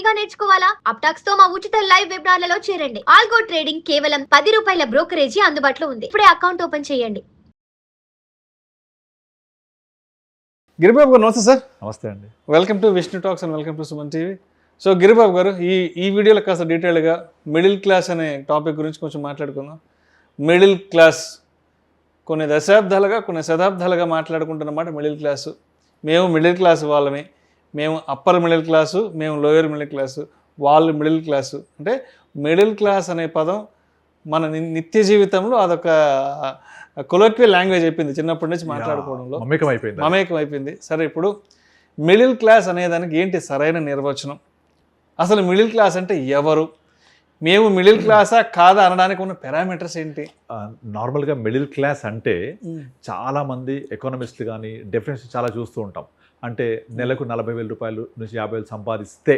గా నేర్చుకోవాలా? అప్టాక్స్ తో మా ఉచిత లైవ్ వెబినార్లలో చేరండి. ఆల్గో ట్రేడింగ్ కేవలం 10 రూపాయల బ్రోకరేజీ అందుబాటులో ఉంది. ఇప్పుడే అకౌంట్ ఓపెన్ చేయండి. గిరిబాబు గారు నమస్తే సార్. నమస్తే అండి. Welcome to Vishnu talks and welcome to Suman TV. So Giribabu గారు ఈ వీడియోలో కాస్త డీటెయిల్గా మిడిల్ క్లాస్ అనే టాపిక్ గురించి కొంచెం మాట్లాడుకుందాం. మిడిల్ క్లాస్ కొన్ని శతాబ్దాలుగా మాట్లాడుకుంటున్నమాట మిడిల్ క్లాసు. మేము మిడిల్ క్లాస్ వాళ్ళమే, మేము అప్పర్ మిడిల్ క్లాసు, మేము లోయర్ మిడిల్ క్లాసు, వాళ్ళు మిడిల్ క్లాసు. అంటే మిడిల్ క్లాస్ అనే పదం మన నిత్య జీవితంలో అదొక కొలోక్వియల్ లాంగ్వేజ్ అయిపోయింది. చిన్నప్పటి నుంచి మాట్లాడుకోవడంలో మమేకం అయిపోయింది. సరే, ఇప్పుడు మిడిల్ క్లాస్ అనేదానికి ఏంటి సరైన నిర్వచనం? అసలు మిడిల్ క్లాస్ అంటే ఎవరు? మేము మిడిల్ క్లాసా కాదా అనడానికి ఉన్న పారామీటర్స్ ఏంటి? నార్మల్గా మిడిల్ క్లాస్ అంటే చాలామంది ఎకానమిస్టులు కానీ డెఫినేషన్ చాలా చూస్తూ ఉంటాం. అంటే నెలకు 40,000 రూపాయలు నుంచి 50,000 సంపాదిస్తే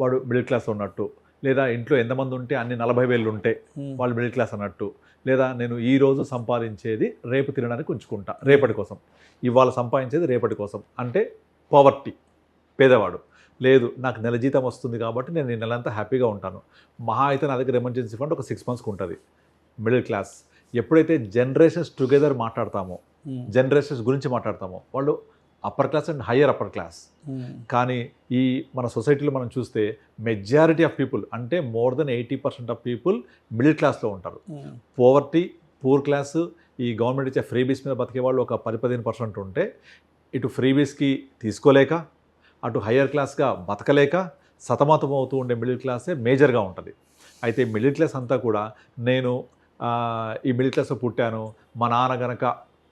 వాడు మిడిల్ క్లాస్ ఉన్నట్టు, లేదా ఇంట్లో ఎంతమంది ఉంటే అన్ని 40,000 ఉంటే వాళ్ళు మిడిల్ క్లాస్ అన్నట్టు, లేదా నేను ఈరోజు సంపాదించేది రేపు తినడానికి ఉంచుకుంటా, రేపటి కోసం, ఇవాళ సంపాదించేది రేపటి కోసం అంటే పావర్టీ, పేదవాడు. లేదు, నాకు నెల జీతం వస్తుంది కాబట్టి నేను ఈ నెలంతా హ్యాపీగా ఉంటాను, మహా అయితే నా దగ్గర ఎమర్జెన్సీ ఫండ్ ఒక 6 monthsకి ఉంటుంది, మిడిల్ క్లాస్. ఎప్పుడైతే జనరేషన్స్ టుగెదర్ మాట్లాడతామో, జనరేషన్స్ గురించి మాట్లాడతామో, వాళ్ళు upper class and higher upper class. కానీ ఈ మన సొసైటీలో మనం చూస్తే మెజారిటీ ఆఫ్ పీపుల్ అంటే more than 80% of people middle క్లాస్లో ఉంటారు. పోవర్టీ, పూర్ క్లాస్, ఈ గవర్నమెంట్ ఇచ్చే ఫ్రీబీస్ మీద బతికే వాళ్ళు ఒక 10-15% ఉంటే, ఇటు ఫ్రీబీస్కి తీసుకోలేక అటు హయ్యర్ క్లాస్గా బతకలేక సతమతం అవుతూ ఉండే మిడిల్ క్లాసే మేజర్గా ఉంటుంది. అయితే మిడిల్ క్లాస్ అంతా కూడా నేను ఈ మిడిల్ క్లాస్లో పుట్టాను, మా నాన్న గనక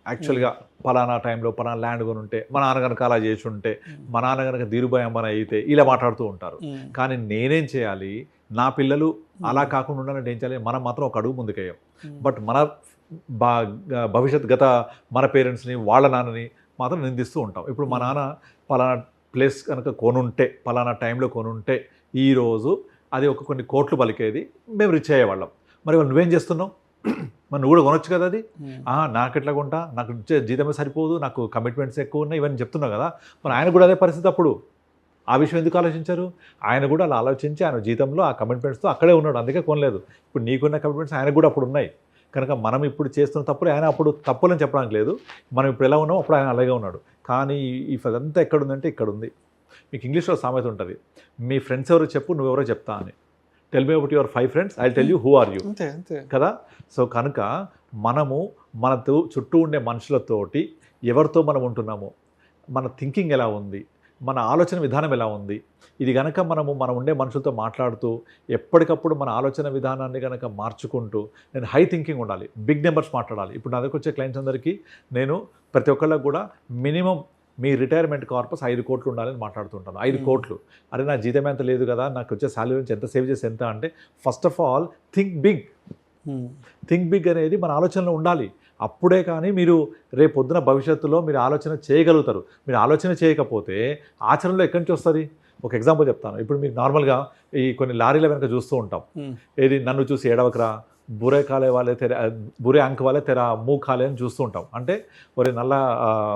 యాక్చువల్గా పలానా టైంలో పలానా ల్యాండ్ కొని ఉంటే, మా నాన్న కనుక అలా చేసి ఉంటే, మా నాన్న కనుక ధీరుభాయ్ అంబానీ అయితే, ఇలా మాట్లాడుతూ ఉంటారు. కానీ నేనేం చేయాలి, నా పిల్లలు అలా కాకుండా ఉండాలంటే ఏం చేయాలి? మనం మాత్రం ఒక అడుగు ముందుకేయం. బట్ మన భవిష్యత్ గత మన పేరెంట్స్ని, వాళ్ళ నాన్నని మాత్రం నిందిస్తూ ఉంటాం. ఇప్పుడు మా నాన్న పలానా ప్లేస్ కనుక కొనుంటే, పలానా టైంలో కొనుంటే ఈరోజు అది ఒక కొన్ని కోట్లు పలికేది, మేము రిచ్ అయ్యేవాళ్ళం. మరి వాళ్ళు నువ్వేం చేస్తున్నావు? మరి నువ్వు కూడా కొనొచ్చు కదా అది. నాకు ఎట్లా కొంటా, నాకు ఇచ్చే జీతమే సరిపోదు, నాకు కమిట్మెంట్స్ ఎక్కువ ఉన్నాయి, ఇవన్నీ చెప్తున్నావు కదా. మరి ఆయన కూడా అదే పరిస్థితి. అప్పుడు ఆ విషయం ఎందుకు ఆలోచించారు? ఆయన కూడా అలా ఆలోచించి ఆయన జీతంలో ఆ కమిట్మెంట్స్తో అక్కడే ఉన్నాడు, అందుకే కొనలేదు. ఇప్పుడు నీకున్న కమిట్మెంట్స్ ఆయనకు కూడా అప్పుడు ఉన్నాయి కనుక మనం ఇప్పుడు చేస్తున్న తప్పులు ఆయన అప్పుడు తప్పులని చెప్పడానికి లేదు. మనం ఇప్పుడు ఎలా ఉన్నామో అప్పుడు ఆయన అలాగే ఉన్నాడు. కానీ ఈ అదంతా ఎక్కడుందంటే ఇక్కడ ఉంది. మీకు ఇంగ్లీష్లో సామెత ఉంటుంది, మీ ఫ్రెండ్స్ ఎవరో చెప్పు, నువ్వెవరో చెప్తా అని. Tell me about your 5 friends, I tell you who are you కదా. సో కనుక మనము మన చుట్టూ ఉండే మనుషులతోటి ఎవరితో మనం ఉంటున్నాము, మన థింకింగ్ ఎలా ఉంది, మన ఆలోచన విధానం ఎలా ఉంది, ఇది కనుక మనం ఉండే మనుషులతో మాట్లాడుతూ ఎప్పటికప్పుడు మన ఆలోచన విధానాన్ని కనుక మార్చుకుంటూ, నేను హై థింకింగ్ ఉండాలి, బిగ్ నెంబర్స్ మాట్లాడాలి. ఇప్పుడు నా దగ్గర వచ్చే క్లయింట్స్ అందరికీ నేను ప్రతి ఒక్కళ్ళకి కూడా మినిమం మీ రిటైర్మెంట్ కార్పస్ 5 కోట్లు ఉండాలని మాట్లాడుతుంటాను. 5 కోట్లు, అరే నా జీతం ఎంత లేదు కదా, నాకు వచ్చే శాలరీ నుంచి ఎంత సేవ్ చేసి ఎంత అంటే, first of all think big అనేది మన ఆలోచనలో ఉండాలి. అప్పుడే కానీ మీరు రేపు పొద్దున భవిష్యత్తులో మీరు ఆలోచన చేయగలుగుతారు. మీరు ఆలోచన చేయకపోతే ఆచరణలో ఎక్కడి నుంచి వస్తుంది? ఒక ఎగ్జాంపుల్ చెప్తాను. ఇప్పుడు మీకు నార్మల్గా ఈ కొన్ని లారీల వెనక చూస్తూ ఉంటాం, ఏది నన్ను చూసి ఏడవకరా, బురే కాలే వాళ్ళే బురే అంక వాళ్ళే తెర మూ కాలే అని చూస్తూ ఉంటాం. అంటే ఒరే నల్ల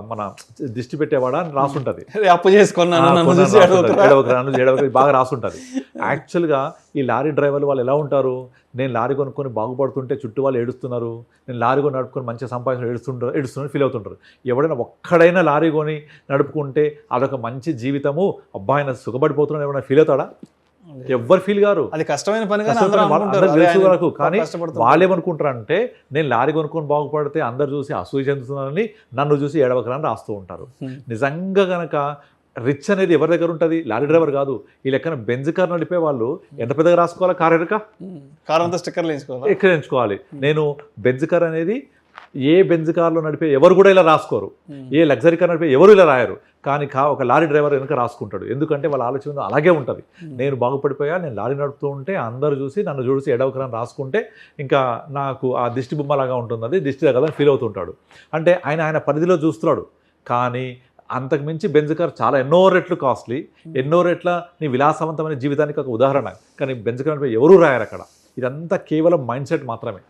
మన దిష్టి పెట్టేవాడా అని రాసుంటుంది, అప్పు చేసుకున్నాను బాగా రాసుంటుంది. యాక్చువల్గా ఈ లారీ డ్రైవర్లు వాళ్ళు ఎలా ఉంటారు? నేను లారీ కొనుక్కొని బాగుపడుతుంటే చుట్టూ వాళ్ళు ఏడుస్తున్నారు, నేను లారీ కొని నడుపుకొని మంచిగా సంపాదించిన ఏడుస్తున్నారు ఫీల్ అవుతుంటారు. ఎవడైనా ఒక్కడైనా లారీ కొని నడుపుకుంటే అదొక మంచి జీవితము, అబ్బాయి ఆయన సుఖపడిపోతున్నాడు ఎవరైనా ఫీల్ అవుతాడా? ఎవ్వరు ఫీల్ గారు. అది కష్టమైన పని. తెలుసు వరకు. కానీ వాళ్ళు ఏమనుకుంటారంటే నేను లారీ కొనుక్కొని బాగుపడితే అందరు చూసి అసూయ చెందుతున్నారని, నన్ను చూసి ఏడవకరని రాస్తూ ఉంటారు. నిజంగా కనుక రిచ్ అనేది ఎవరి దగ్గర ఉంటుంది? లారీ డ్రైవర్ కాదు. ఈ లెక్కన బెంజ్ కార్ నడిపే వాళ్ళు ఎంత పెద్దగా రాసుకోవాలా? కార్ అంతా స్టిక్కర్లు వేయించుకోవాలి. నేను బెంజ్ కార్ అనేది ఏ బెంజ్ కార్లో నడిపే ఎవరు కూడా ఇలా రాసుకోరు, ఏ లగ్జరీ కార్ నడిపే ఎవరు ఇలా రాయరు. కానీ ఒక లారీ డ్రైవర్ వెనుక రాసుకుంటాడు. ఎందుకంటే వాళ్ళ ఆలోచన అలాగే ఉంటుంది. నేను బాగుపడిపోయా, నేను లారీ నడుపుతూ ఉంటే అందరూ చూసి నన్ను చూసి ఎడవకరని రాసుకుంటే ఇంకా నాకు ఆ దిష్టి బొమ్మలాగా ఉంటుంది, అది దిష్టి కదా ఫీల్ అవుతుంటాడు. అంటే ఆయన పరిధిలో చూస్తున్నాడు. కానీ అంతకుమించి బెంజ్ కార్ చాలా ఎన్నో రెట్లు కాస్ట్లీ, ఎన్నో రెట్ల నీ విలాసవంతమైన జీవితానికి ఒక ఉదాహరణ. కానీ బెంజ్ కార్ ఎవరూ రాయరు అక్కడ. ఇదంతా కేవలం మైండ్ సెట్ మాత్రమే.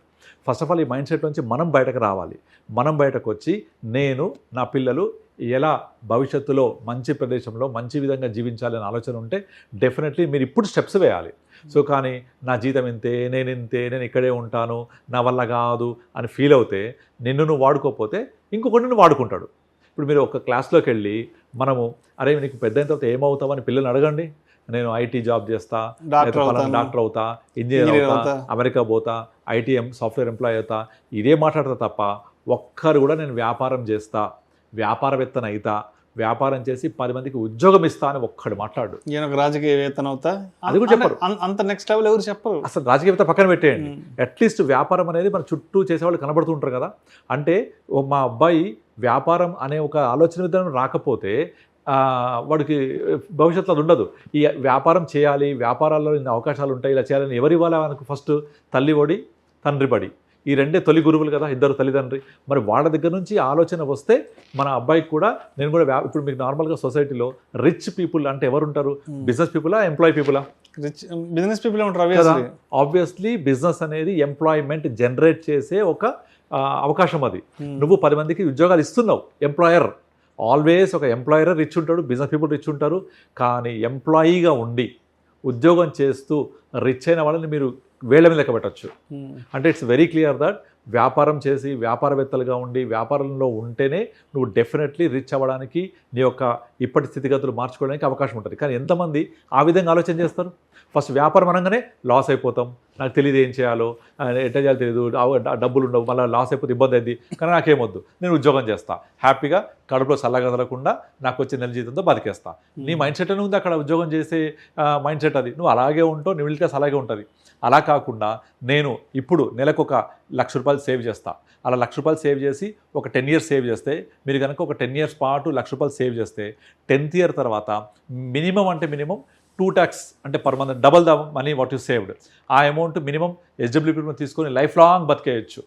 ఫస్ట్ ఆఫ్ ఆల్ ఈ మైండ్ సెట్ నుంచి మనం బయటకు రావాలి. మనం బయటకు వచ్చి నేను, నా పిల్లలు ఎలా భవిష్యత్తులో మంచి ప్రదేశంలో మంచి విధంగా జీవించాలని ఆలోచన ఉంటే డెఫినెట్లీ మీరు ఇప్పుడు స్టెప్స్ వేయాలి. సో కానీ నా జీతం ఇంతే, నేను ఇక్కడే ఉంటాను, నా వల్ల కాదు అని ఫీల్ అవుతే నిన్ను నువ్వు వాడుకోకపోతే ఇంకొకటి నిన్ను వాడుకుంటాడు. ఇప్పుడు మీరు ఒక క్లాస్లోకి వెళ్ళి మనము అరే నీకు పెద్ద అయిన తర్వాత ఏమవుతావని పిల్లల్ని అడగండి. నేను ఐటీ జాబ్ చేస్తా, డాక్టర్ అవుతా, ఇంజనీర్ అవుతా, అమెరికా పోతా, ఐటీఎం సాఫ్ట్వేర్ ఎంప్లాయ్ అవుతా, ఇదే మాట్లాడతా తప్ప ఒక్కరు కూడా నేను వ్యాపారం చేస్తా, వ్యాపారవేత్తన అవుతా, వ్యాపారం చేసి 10 మందికి ఉద్యోగం ఇస్తా అని ఒక్కడు మాట్లాడు. నేను ఒక రాజకీయవేత్తన అవుతా అది కూడా చెప్పరు. అంత నెక్స్ట్ లెవెల్ ఎవరు చెప్పరు. అసలు రాజకీయవేత్త పక్కన పెట్టేయండి, అట్లీస్ట్ వ్యాపారం అనేది మన చుట్టూ చేసేవాళ్ళు కనబడుతూ ఉంటారు కదా. అంటే మా అబ్బాయి వ్యాపారం అనే ఒక ఆలోచన విధానం రాకపోతే వాడికి భవిష్యత్తులో అది ఉండదు. ఈ వ్యాపారం చేయాలి, వ్యాపారాల్లో ఇన్ని అవకాశాలు ఉంటాయి, ఇలా చేయాలని ఎవరు ఇవ్వాలి మనకు? ఫస్ట్ తల్లి ఒడి, తండ్రి బడి, ఈ రెండే తొలి గురువులు కదా, ఇద్దరు తల్లిదండ్రి. మరి వాళ్ళ దగ్గర నుంచి ఆలోచన వస్తే మన అబ్బాయికి కూడా నేను కూడా ఇప్పుడు మీకు నార్మల్గా సొసైటీలో రిచ్ పీపుల్ అంటే ఎవరు ఉంటారు? బిజినెస్ పీపులా, ఎంప్లాయీ పీపులా? రిచ్ బిజినెస్ పీపుల్ ఉంటారు. ఆబ్వియస్లీ బిజినెస్ అనేది ఎంప్లాయ్మెంట్ జనరేట్ చేసే ఒక అవకాశం. అది నువ్వు 10 మందికి ఉద్యోగాలు ఇస్తున్నావు. ఎంప్లాయర్ ఆల్వేస్ ఒక ఎంప్లాయర్ రిచ్ ఉంటాడు, బిజినెస్ పీపుల్ రిచ్ ఉంటారు. కానీ ఎంప్లాయీగా ఉండి ఉద్యోగం చేస్తూ రిచ్ అయిన వాళ్ళని మీరు వేళ్ల మీద లెక్క పెట్టచ్చు. అంటే ఇట్స్ వెరీ క్లియర్ దట్ వ్యాపారం చేసి వ్యాపారవేత్తలుగా ఉండి వ్యాపారంలో ఉంటేనే నువ్వు డెఫినెట్లీ రిచ్ అవ్వడానికి నీ యొక్క ఇప్పటి స్థితిగతులు మార్చుకోవడానికి అవకాశం ఉంటుంది. కానీ ఎంతమంది ఆ విధంగా ఆలోచన చేస్తారు? ఫస్ట్ వ్యాపారం అనగానే లాస్ అయిపోతాం, నాకు తెలియదు ఏం చేయాలో, ఎట్లా చేయాలో తెలియదు, డబ్బులు ఉండవు, మళ్ళీ లాస్ అయిపోతే ఇబ్బంది అయింది, కానీ నాకేమొద్దు, నేను ఉద్యోగం చేస్తా, హ్యాపీగా కడుపులో చల్లగదలకుండా నాకు వచ్చే నెల జీతంతో బతికేస్తా. నీ మైండ్ సెట్ అని ఉంది అక్కడ, ఉద్యోగం చేసే మైండ్ సెట్ అది. నువ్వు అలాగే ఉంటావు, నీ మిడిల్ క్లాస్ అలాగే ఉంటుంది. అలా కాకుండా నేను ఇప్పుడు నెలకు ఒక ₹1,00,000 సేవ్ చేస్తా, అలా ₹1,00,000 సేవ్ చేసి ఒక 10 years సేవ్ చేస్తే, మీరు కనుక ఒక 10 years పాటు ₹1,00,000 సేవ్ చేస్తే 10th year తర్వాత మినిమం అంటే మినిమం 2 lakhs అంటే per month double the money what you saved. ఆ అమౌంట్ మినిమం SWP తీసుకొని లైఫ్ లాంగ్ బతికేయచ్చు.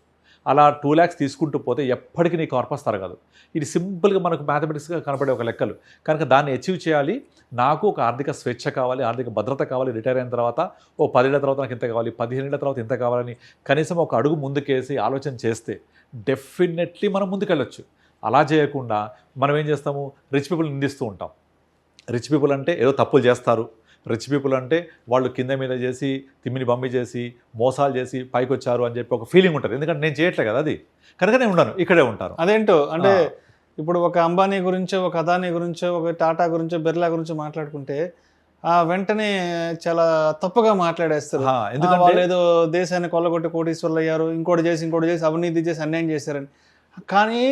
అలా 2 lakhs తీసుకుంటూ పోతే ఎప్పటికీ నీ కార్పస్ తరగదు. ఇది సింపుల్గా మనకు మ్యాథమెటిక్స్గా కనపడే ఒక లెక్కలు. కనుక దాన్ని అచీవ్ చేయాలి. నాకు ఒక ఆర్థిక స్వేచ్ఛ కావాలి, ఆర్థిక భద్రత కావాలి. రిటైర్ అయిన తర్వాత 10 ఏళ్ల తర్వాత నాకు ఇంత కావాలి, 15 ఏళ్ల తర్వాత ఇంత కావాలని కనీసం ఒక అడుగు ముందుకేసి ఆలోచన చేస్తే డెఫినెట్లీ మనం ముందుకెళ్ళొచ్చు. అలా చేయకుండా మనం ఏం చేస్తాము? రిచ్ పీపుల్ నిందిస్తూ ఉంటాం. రిచ్ పీపుల్ అంటే ఏదో తప్పులు చేస్తారు, రిచ్ పీపుల్ అంటే వాళ్ళు కింద మీద చేసి తిమ్మిని బమ్మి చేసి మోసాలు చేసి పైకి వచ్చారు అని చెప్పి ఒక ఫీలింగ్ ఉంటుంది. ఎందుకంటే నేను చేయట్లే కదా అది, కనుక నేను ఉన్నాను, ఇక్కడే ఉంటాను. అదేంటో అంటే ఇప్పుడు ఒక అంబానీ గురించో, ఒక అదానీ గురించో, ఒక టాటా గురించో, బిర్లా గురించో మాట్లాడుకుంటే వెంటనే చాలా తప్పుగా మాట్లాడేస్తారు. ఎందుకంటే వాళ్ళు ఏదో దేశాన్ని కొల్లగొట్టి కోటీశ్వర్లు అయ్యారు, ఇంకోటి చేసి అవినీతి చేసి అన్యాయం చేశారని. కానీ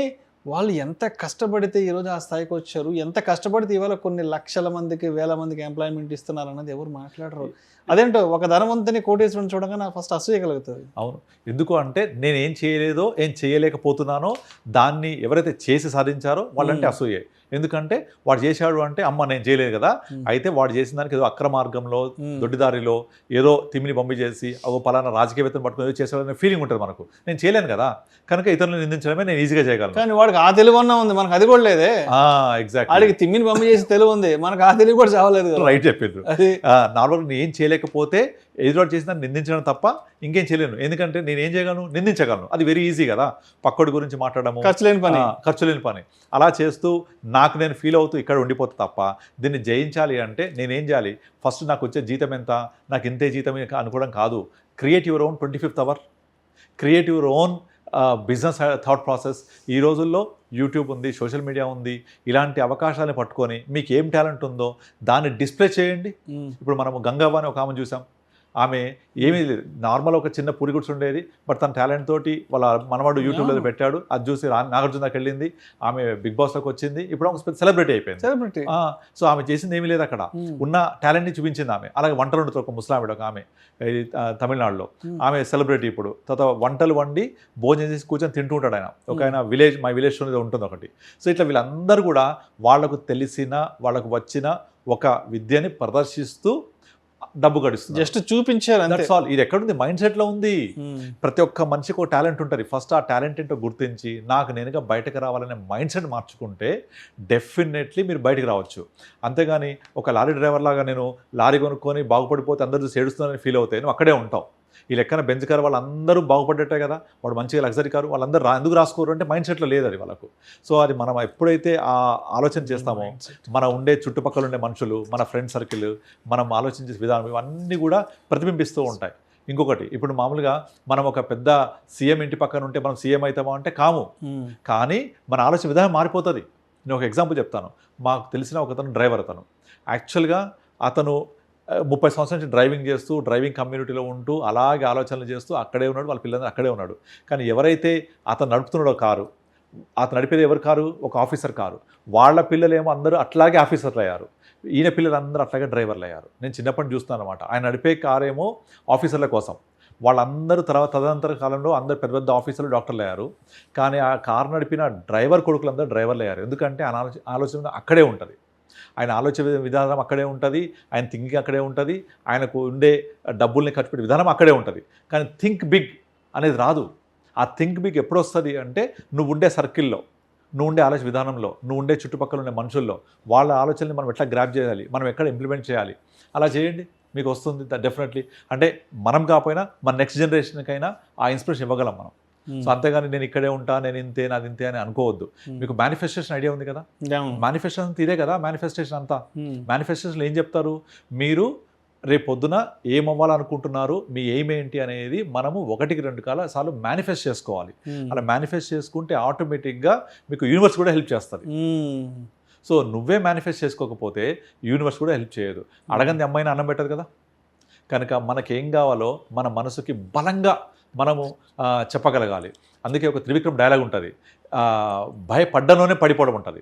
వాళ్ళు ఎంత కష్టపడితే ఈరోజు ఆ స్థాయికి వచ్చారు, ఎంత కష్టపడితే ఇవాళ కొన్ని లక్షల మందికి, వేల మందికి ఎంప్లాయ్మెంట్ ఇస్తున్నారు అన్నది ఎవరు మాట్లాడరు. అదేంటో ఒక ధనవంతుని కోటీశ్వరుని చూడగా నాకు ఫస్ట్ అసూయ కలుగుతుంది. అవును, ఎందుకు అంటే నేను ఏం చేయలేదో, ఏం చేయలేకపోతున్నానో దాన్ని ఎవరైతే చేసి సాధించారో వాళ్ళంటే అసూయే. ఎందుకంటే వాడు చేశాడు అంటే అమ్మ నేను చేయలేదు కదా, అయితే వాడు చేసిన దానికి ఏదో అక్రమ మార్గంలో, దొడ్డిదారిలో ఏదో తిమ్మిని పంపి చేసి అదో పలానా రాజకీయవేత్తను పట్టుకుని ఏదో చేశాడనే ఫీలింగ్ ఉంటుంది మనకు. నేను చేయలేను కదా, కనుక ఇతరులను నిందించడమే నేను ఈజీగా చేయగలను. కానీ వాడికి ఆ తెలివి అన్నా ఉంది, మనకు అది కూడా లేదే. ఎగ్జాక్ట్, వాడికి తిమ్మిని పంపి చేసి తెలివి ఉంది, మనకు ఆ తెలివి కూడా చావలేదు. రైట్ చెప్పిండ్రు. నార్మల్గా నేను ఏం చేయలేకపోతే ఎదురు చేసిన నిందించడం తప్ప ఇంకేం చేయలేను. ఎందుకంటే నేను ఏం చేయగలను? నిందించగలను. అది వెరీ ఈజీ కదా, పక్కడి గురించి మాట్లాడము ఖర్చు లేని పని. అలా చేస్తూ నాకు నేను ఫీల్ అవుతూ ఇక్కడ ఉండిపోతా తప్ప దీన్ని జయించాలి అంటే నేనేం చేయాలి? ఫస్ట్ నాకు వచ్చే జీతం ఎంత, నాకు ఇంతే జీతం అనుకోవడం కాదు. Create your own 25th hour, create your own business thought process. ఈ రోజుల్లో యూట్యూబ్ ఉంది, సోషల్ మీడియా ఉంది. ఇలాంటి అవకాశాలను పట్టుకొని మీకు ఏం టాలెంట్ ఉందో దాన్ని డిస్ప్లే చేయండి. ఇప్పుడు మనము గంగవ్వ అని ఒక ఆమె చూసాం. ఆమె ఏమీ లేదు, నార్మల్ ఒక చిన్న పూరి గుడ్స్ ఉండేది, బట్ తన టాలెంట్ తోటి వాళ్ళ మనవాడు యూట్యూబ్లో పెట్టాడు. అది చూసి నాగార్జున దాకా వెళ్ళింది, ఆమె బిగ్ బాస్లోకి వచ్చింది, ఇప్పుడు ఒక సెలబ్రిటీ అయిపోయింది. సో ఆమె చేసింది ఏమీ లేదు, అక్కడ ఉన్న టాలెంట్ని చూపించింది ఆమె. అలాగే వంటలు వండుతుంది ఒక ముస్లామిడ ఒక ఆమె తమిళనాడులో, ఆమె సెలబ్రిటీ. ఇప్పుడు తర్వాత వంటలు వండి భోజనం చేసి కూర్చొని తింటూ ఉంటాడు ఆయన. ఒక ఆయన మై విలేజ్ అనేది ఉంటుంది ఒకటి. సో ఇట్లా వీళ్ళందరూ కూడా వాళ్లకు తెలిసిన, వాళ్ళకు వచ్చిన ఒక విద్యని ప్రదర్శిస్తూ డబ్బు గడుస్తుంది. జస్ట్ చూపించారు, దట్స్ ఆల్. ఇది ఎక్కడుంది? మైండ్ సెట్లో ఉంది. ప్రతి ఒక్క మనిషికి ఒక టాలెంట్ ఉంటుంది. ఫస్ట్ ఆ టాలెంట్ ఏంటో గుర్తించి నాకు నేనుగా బయటకు రావాలనే మైండ్ సెట్ మార్చుకుంటే డెఫినెట్లీ మీరు బయటకు రావచ్చు. అంతేగాని ఒక లారీ డ్రైవర్ లాగా నేను లారీ కొనుక్కొని బాగుపడిపోతే అందరూ చూసి ఏడుస్తున్నానని ఫీల్ అవుతాయి, నువ్వు అక్కడే ఉంటావు. ఈ లెక్కన బెంచ్ కారు వాళ్ళందరూ బాగుపడ్డట్టే కదా, వాడు మంచిగా లగ్జరీ కారు వాళ్ళందరూ ఎందుకు రాసుకోరు అంటే మైండ్ సెట్లో లేదు అది వాళ్ళకు. సో అది మనం ఎప్పుడైతే ఆ ఆలోచన చేస్తామో మన ఉండే చుట్టుపక్కల ఉండే మనుషులు, మన ఫ్రెండ్ సర్కిల్, మనం ఆలోచించే విధానం ఇవన్నీ కూడా ప్రతిబింబిస్తూ ఉంటాయి. ఇంకొకటి, ఇప్పుడు మామూలుగా మనం ఒక పెద్ద సీఎం ఇంటి పక్కన ఉంటే మనం సీఎం అవుతామా అంటే కాము, కానీ మన ఆలోచన విధానం మారిపోతుంది. నేను ఒక ఎగ్జాంపుల్ చెప్తాను. మాకు తెలిసిన ఒకతను డ్రైవర్, అతను యాక్చువల్గా అతను 30 సంవత్సరాల నుంచి డ్రైవింగ్ చేస్తూ డ్రైవింగ్ కమ్యూనిటీలో ఉంటూ అలాగే ఆలోచనలు చేస్తూ అక్కడే ఉన్నాడు, వాళ్ళ పిల్లలందరూ అక్కడే ఉన్నాడు. కానీ ఎవరైతే అతను నడుపుతున్నాడో కారు, అతను నడిపేది ఎవరి కారు, ఒక ఆఫీసర్ కారు, వాళ్ళ పిల్లలేమో అందరూ అట్లాగే ఆఫీసర్లు అయ్యారు, ఈయన పిల్లలందరూ అట్లాగే డ్రైవర్లు అయ్యారు. నేను చిన్నప్పటి చూస్తున్నాను అనమాట. ఆయన నడిపే కారేమో ఆఫీసర్ల కోసం, వాళ్ళందరూ తదనంతర కాలంలో అందరూ పెద్ద పెద్ద ఆఫీసర్లు డాక్టర్లు అయ్యారు. కానీ ఆ కారు నడిపిన డ్రైవర్ కొడుకులందరూ డ్రైవర్లు అయ్యారు. ఎందుకంటే ఆయన ఆలోచన అక్కడే ఉంటుంది, ఆయన ఆలోచన విధానం అక్కడే ఉంటుంది, ఆయన థింకింగ్ అక్కడే ఉంటుంది, ఆయనకు ఉండే డబ్బుల్ని ఖర్చు పెట్టే విధానం అక్కడే ఉంటుంది. కానీ థింక్ బిగ్ అనేది రాదు. ఆ థింక్ బిగ్ ఎప్పుడు వస్తుంది అంటే నువ్వు ఉండే సర్కిల్లో, నువ్వు ఉండే ఆలోచన విధానంలో, నువ్వు ఉండే చుట్టుపక్కల ఉండే మనుషుల్లో వాళ్ళ ఆలోచనని మనం ఎట్లా గ్రాప్ చేయాలి, మనం ఎక్కడ ఇంప్లిమెంట్ చేయాలి, అలా చేయండి, మీకు వస్తుంది డెఫినెట్లీ. అంటే మనం కాకపోయినా మన నెక్స్ట్ జనరేషన్కైనా ఆ ఇన్స్పిరేషన్ ఇవ్వగలం మనం. సో అంతేగాని నేను ఇక్కడే ఉంటా, నేను ఇంతే, నాది ఇంతే అని అనుకోవద్దు. మీకు మేనిఫెస్టేషన్ ఐడియా ఉంది కదా, మేనిఫెస్టేషన్ ఇదే కదా మేనిఫెస్టేషన్ అంతా. మేనిఫెస్టేషన్ ఏం చెప్తారు, మీరు రేపు పొద్దున ఏమవ్వాలనుకుంటున్నారు, మీ ఎయిమ్ ఏంటి అనేది మనము 1-2 సార్లు మేనిఫెస్ట్ చేసుకోవాలి. అలా మేనిఫెస్ట్ చేసుకుంటే ఆటోమేటిక్గా మీకు యూనివర్స్ కూడా హెల్ప్ చేస్తుంది. సో నువ్వే మేనిఫెస్ట్ చేసుకోకపోతే యూనివర్స్ కూడా హెల్ప్ చేయదు. అడగంది అమ్మాయిని అన్నం పెట్టదు కదా. కనుక మనకేం కావాలో మన మనసుకి బలంగా మనము చెప్పగలగాలి. అందుకే ఒక త్రివిక్రమ్ డైలాగ్ ఉంటుంది, భయపడ్డంలోనే పడిపోవడం ఉంటుంది,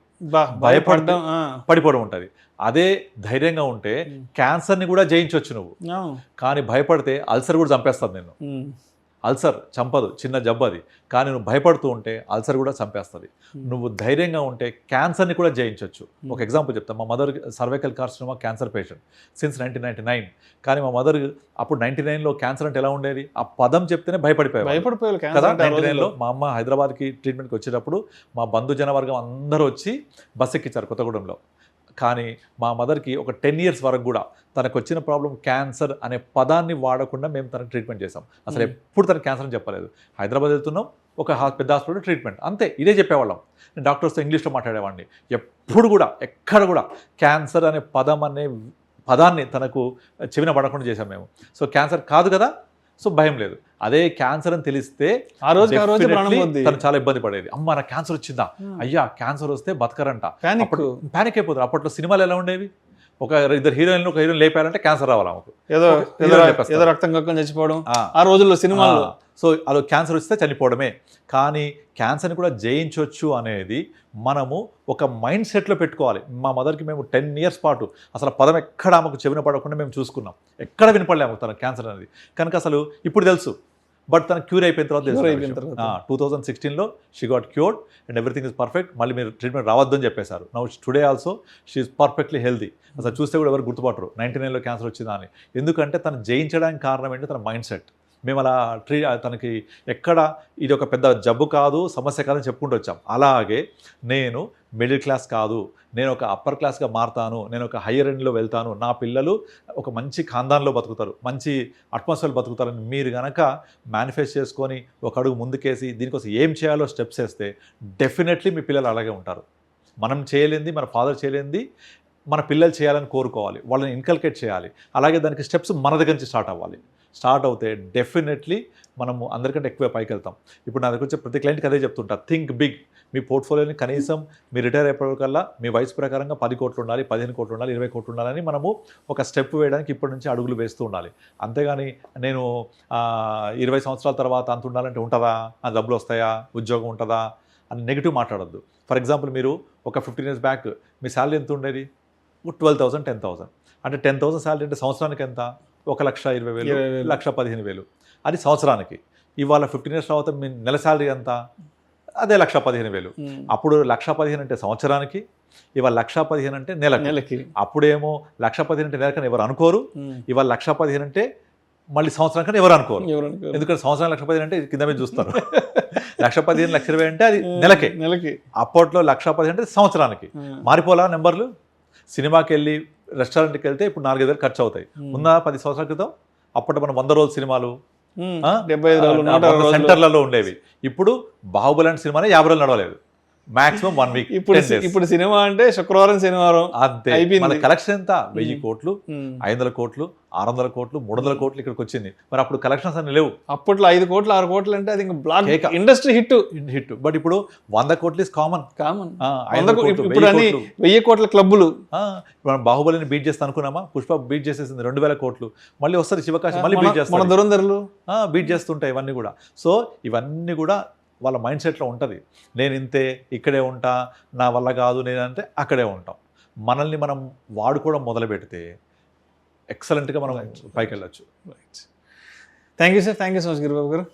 భయపడడం పడిపోవడం ఉంటుంది. అదే ధైర్యంగా ఉంటే క్యాన్సర్ని కూడా జయించవచ్చు నువ్వు. కానీ భయపడితే అల్సర్ కూడా చంపేస్తుంది నిన్ను. అల్సర్ చంపదు, చిన్న జబ్బు అది. కానీ నువ్వు భయపడుతూ ఉంటే అల్సర్ కూడా చంపేస్తుంది. నువ్వు ధైర్యంగా ఉంటే క్యాన్సర్ని కూడా జయించవచ్చు. ఒక ఎగ్జాంపుల్ చెప్తాను. మా mother cervical carcinoma cancer patient since 1999. కానీ మా మదర్ అప్పుడు 99లో క్యాన్సర్ అంటే ఎలా ఉండేది, ఆ పదం చెప్తేనే భయపడిపోయారు కదా. 99లో మా అమ్మ హైదరాబాద్కి ట్రీట్మెంట్కి వచ్చేటప్పుడు మా బంధుజనవర్గం అందరూ వచ్చి బస్ ఎక్కించారు కొత్తగూడెంలో. కానీ మా మదర్కి ఒక 10 years వరకు కూడా తనకు వచ్చిన ప్రాబ్లం క్యాన్సర్ అనే పదాన్ని వాడకుండా మేము తనకు ట్రీట్మెంట్ చేసాం. అసలు ఎప్పుడు తనకు క్యాన్సర్ అని చెప్పలేదు. హైదరాబాద్ వెళ్తున్నాం, ఒక పెద్ద హాస్పిటల్ ట్రీట్మెంట్, అంతే. ఇదే చెప్పేవాళ్ళం. నేను డాక్టర్స్తో ఇంగ్లీష్లో మాట్లాడేవాడిని. ఎప్పుడు కూడా ఎక్కడ కూడా క్యాన్సర్ అనే పదాన్ని తనకు చెవిన పడకుండా చేసాం మేము. సో క్యాన్సర్ కాదు కదా, సో భయం లేదు. అదే క్యాన్సర్ అని తెలిస్తే ఆ రోజు తను చాలా ఇబ్బంది పడేది. అమ్మ నాకు క్యాన్సర్ వచ్చిందా, అయ్యా క్యాన్సర్ వస్తే బతకరంట, ప్యానిక్ అయిపోతారు. అప్పట్లో సినిమాలు ఎలా ఉండేవి, ఒక 2 హీరోయిన్లు ఒక హీరోయిన్ లేపారంటే క్యాన్సర్ రావాలి ఆమెకు, ఏదో రక్తం కక్కుని చచ్చిపోవడం ఆ రోజుల్లో సినిమాల్లో. సో అలా క్యాన్సర్ వస్తే చనిపోవడమే. కానీ క్యాన్సర్ని కూడా జయించవచ్చు అనేది మనము ఒక మైండ్ సెట్లో పెట్టుకోవాలి. మా మదర్కి మేము 10 years పాటు అసలు పదం ఎక్కడ ఆమెకు చెవిన పడకుండా మేము చూసుకున్నాం. ఎక్కడ వినపడలేము తన క్యాన్సర్ అనేది. కనుక అసలు ఇప్పుడు తెలుసు, బట్ తన క్యూర్ అయిపోయిన తర్వాత తెలుసు. 2016లో she got cured and everything is perfect. మళ్ళీ మీరు ట్రీట్మెంట్ రావద్దు అని చెప్పేశారు. Now today also she is perfectly healthy. అసలు చూస్తే కూడా ఎవరు గుర్తుపట్టరు 99లో క్యాన్సర్ వచ్చిందా అని. ఎందుకంటే తను జయించడానికి కారణం ఏంటి, తన మైండ్ సెట్. మేము అలా తనకి ఎక్కడ ఇది ఒక పెద్ద జబ్బు కాదు, సమస్య కాదని చెప్పుకుంటూ వచ్చాం. అలాగే నేను మిడిల్ క్లాస్ కాదు, నేను ఒక అప్పర్ క్లాస్గా మారుతాను, నేను ఒక హయ్యర్ ఎండ్లో వెళ్తాను, నా పిల్లలు ఒక మంచి ఖాందాన్లో బతుకుతారు, మంచి అట్మాస్ఫియర్లో బతుకుతారని మీరు కనుక మేనిఫెస్ట్ చేసుకొని ఒక అడుగు ముందుకేసి దీనికోసం ఏం చేయాలో స్టెప్స్ వేస్తే డెఫినెట్లీ మీ పిల్లలు అలాగే ఉంటారు. మనం చేయలేంది, మన ఫాదర్ చేయలేంది మన పిల్లలు చేయాలని కోరుకోవాలి, వాళ్ళని ఇన్కల్కేట్ చేయాలి. అలాగే దానికి స్టెప్స్ మన దగ్గర నుంచి స్టార్ట్ అవ్వాలి. స్టార్ట్ అవుతే డెఫినెట్లీ మనము అందరికంటే ఎక్కువ పైకి వెళ్తాం. ఇప్పుడు నా దగ్గర వచ్చే ప్రతి క్లయింట్కి అదే చెప్తుంటా, థింక్ బిగ్. మీ పోర్ట్ఫోలియోని కనీసం మీ రిటైర్ అయిపోయేకల్లా మీ వయసు ప్రకారంగా 10 కోట్లు ఉండాలి, 15 కోట్లు ఉండాలి, 20 కోట్లు ఉండాలని మనము ఒక స్టెప్ వేయడానికి ఇప్పటి నుంచి అడుగులు వేస్తూ ఉండాలి. అంతేగాని నేను 20 సంవత్సరాల తర్వాత అంత ఉండాలంటే ఉంటుందా, ఆ డబ్బులు వస్తాయా, ఉద్యోగం ఉంటుందా అని నెగిటివ్ మాట్లాడొద్దు. ఫర్ ఎగ్జాంపుల్ మీరు ఒక 15 years బ్యాక్ మీ శాలరీ ఎంత ఉండేది, 12,000, 10,000. అంటే 10,000 శాలరీ అంటే సంవత్సరానికి ఎంత, 1,20,000, 1,15,000. అది సంవత్సరానికి. ఇవాళ 15 years తర్వాత మీ నెల శాలరీ ఎంత, అదే 1,15,000. అప్పుడు 1,15,000 అంటే సంవత్సరానికి, ఇవాళ 1,15,000 అంటే నెలకి. అప్పుడేమో 1,15,000 అంటే నెలకని ఎవరు అనుకోరు, ఇవాళ 1,15,000 అంటే మళ్ళీ సంవత్సరానికి ఎవరు అనుకోరు. ఎందుకంటే సంవత్సరం 1,15,000 అంటే కింద మీద చూస్తారు. 1,15,000, 1,20,000 అంటే అది నెలకి. అప్పట్లో 1,15,000 అంటే సంవత్సరానికి. మారిపోలా నెంబర్లు. సినిమాకి వెళ్ళి రెస్టారెంట్కి వెళ్తే ఇప్పుడు 4,000 ఖర్చు అవుతాయి. ఉన్న 10 సంవత్సరాల క్రితం అప్పట్లో మనం 100 రోజుల సినిమాలు, 75 రోజులు 120 రోజులు సెంటర్లలో ఉండేవి. ఇప్పుడు బాహుబలి అంటే సినిమానే 50 రోజులు నడవలేదు, మాక్సిమం 1 వీక్. ఇప్పుడు సినిమా అంటే శుక్రవారం శనివారం అంతే. అయిపోయింది. మన కలెక్షన్ ఎంత? 1000 కోట్లు, 500 కోట్లు, 600 కోట్లు, 300 కోట్లు ఇక్కడికి వచ్చింది. మరి అప్పుడు కలెక్షన్స్ అన్ని లేవు. అప్పట్లో 5 కోట్లు 6 కోట్లు అంటే అది ఇంకా బ్లాక్ కేక. Industry hit. బట్ ఇప్పుడు 100 కోట్లు ఇస్ కామన్. ఇప్పుడు అన్ని 1000 కోట్ల క్లబ్బులు. మనం బాహుబలిని బీట్ చేస్తా అనుకున్నామా? పుష్ప బీట్ చేసేసింది 2000 కోట్లు. మళ్ళీ వస్తారు శివకాశి, మళ్ళీ బీట్ మన చేస్తారు, దురంధరులు బీట్ చేస్తుంటాయి ఇవన్నీ కూడా. సో ఇవన్నీ కూడా వాళ్ళ మైండ్ సెట్లో ఉంటుంది. నేను ఇంతే, ఇక్కడే ఉంటా, నా వల్ల కాదు నేనంటే అక్కడే ఉంటాం. మనల్ని మనం వాడుకోవడం మొదలు పెడితే ఎక్సలెంట్గా మనం పైకి వెళ్ళచ్చు. Thank you sir, thank you so much Giribabu గారు.